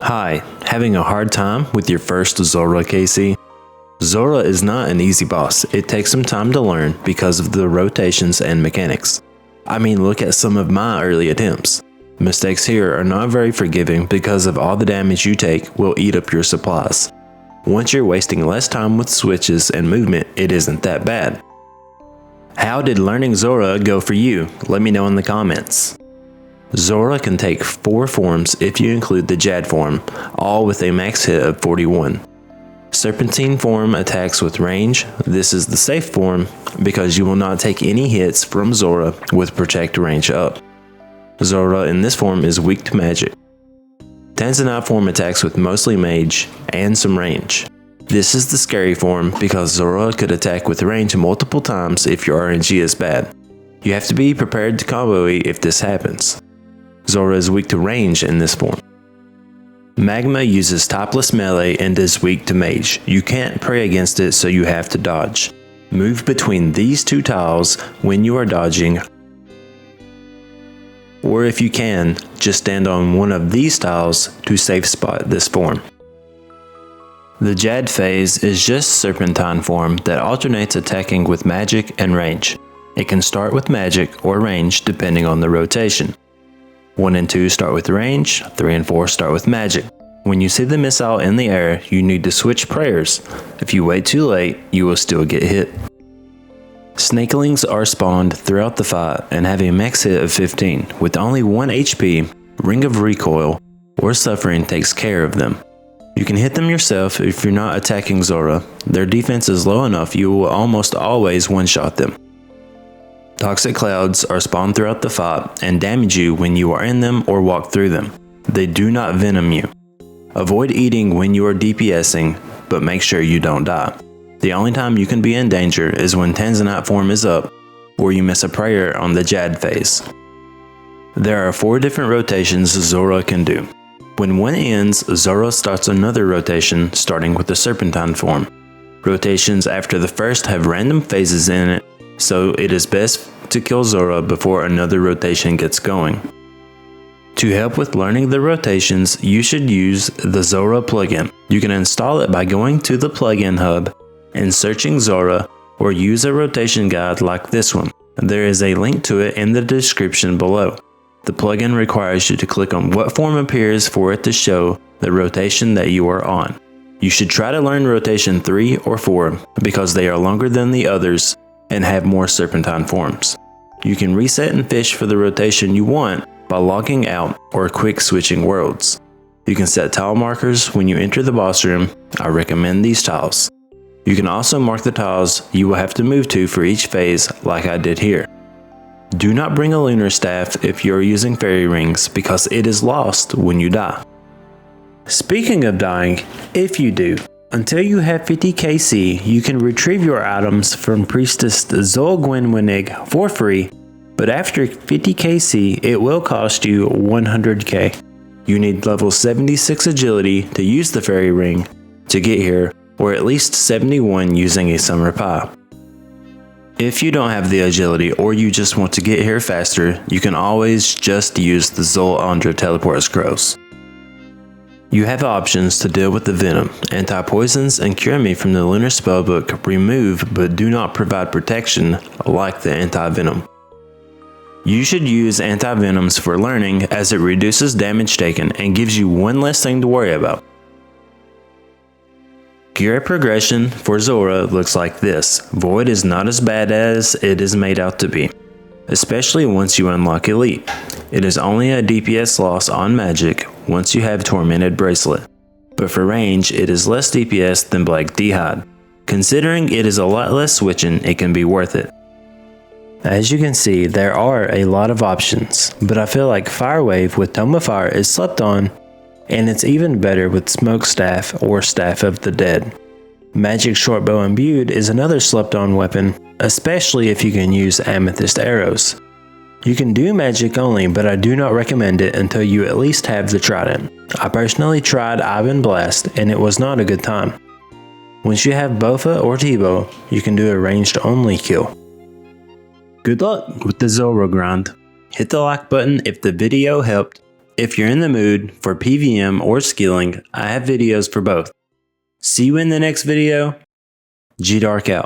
Hi, having a hard time with your first Zulrah, Casey? Zulrah is not an easy boss. It takes some time to learn because of the rotations and mechanics. I mean, look at some of my early attempts. Mistakes here are not very forgiving because of all the damage you take will eat up your supplies. Once you're wasting less time with switches and movement, it isn't that bad. How did learning Zulrah go for you? Let me know in the comments. Zulrah can take 4 forms if you include the Jad form, all with a max hit of 41. Serpentine form attacks with range. This is the safe form because you will not take any hits from Zulrah with protect range up. Zulrah in this form is weak to magic. Tanzanite form attacks with mostly mage and some range. This is the scary form because Zulrah could attack with range multiple times if your RNG is bad. You have to be prepared to combo if this happens. Zulrah is weak to range in this form. Magma uses topless melee and is weak to mage. You can't pray against it, so you have to dodge. Move between these 2 tiles when you are dodging, or if you can, just stand on one of these tiles to safe spot this form. The Jad phase is just serpentine form that alternates attacking with magic and range. It can start with magic or range depending on the rotation. 1 and 2 start with range, 3 and 4 start with magic. When you see the missile in the air, you need to switch prayers. If you wait too late, you will still get hit. Snakelings are spawned throughout the fight and have a max hit of 15. With only 1 HP, Ring of Recoil or Suffering takes care of them. You can hit them yourself if you're not attacking Zulrah. Their defense is low enough you will almost always one-shot them. Toxic clouds are spawned throughout the fight and damage you when you are in them or walk through them. They do not venom you. Avoid eating when you are DPSing, but make sure you don't die. The only time you can be in danger is when Tanzanite form is up, or you miss a prayer on the Jad phase. There are 4 different rotations Zulrah can do. When one ends, Zulrah starts another rotation, starting with the Serpentine form. Rotations after the first have random phases in it, so it is best to kill Zulrah before another rotation gets going. To help with learning the rotations, you should use the Zulrah plugin. You can install it by going to the plugin hub and searching Zulrah, or use a rotation guide like this one. There is a link to it in the description below. The plugin requires you to click on what form appears for it to show the rotation that you are on. You should try to learn rotation 3 or 4 because they are longer than the others and have more serpentine forms. You can reset and fish for the rotation you want by logging out or quick switching worlds. You can set tile markers when you enter the boss room. I recommend these tiles. You can also mark the tiles you will have to move to for each phase like I did here. Do not bring a lunar staff if you are using fairy rings because it is lost when you die. Speaking of dying, if you do, until you have 50 KC, you can retrieve your items from Priestess Zulrah for free, but after 50 KC, it will cost you 100k. You need level 76 agility to use the fairy ring to get here, or at least 71 using a summer pie. If you don't have the agility or you just want to get here faster, you can always just use the Zulrah teleport scrolls. You have options to deal with the venom. Anti-poisons and cure me from the lunar spellbook remove but do not provide protection like the anti-venom. You should use anti-venoms for learning as it reduces damage taken and gives you one less thing to worry about. Gear progression for Zulrah looks like this. Void is not as bad as it is made out to be, especially once you unlock Elite. It is only a DPS loss on magic once you have Tormented Bracelet, but for range it is less DPS than Black D'hide. Considering it is a lot less switching, it can be worth it. As you can see, there are a lot of options, but I feel like Fire Wave with Tome of Fire is slept on, and it's even better with Smoke Staff or Staff of the Dead. Magic Shortbow Imbued is another slept on weapon, especially if you can use Amethyst Arrows. You can do magic only, but I do not recommend it until you at least have the Trident. I personally tried Ivan Blast and it was not a good time. Once you have Bofa or Tebow, you can do a ranged only kill. Good luck with the Zulrah grind. Hit the like button if the video helped, If you're in the mood for PVM or skilling, I have videos for both. See you in the next video. G-Dark out.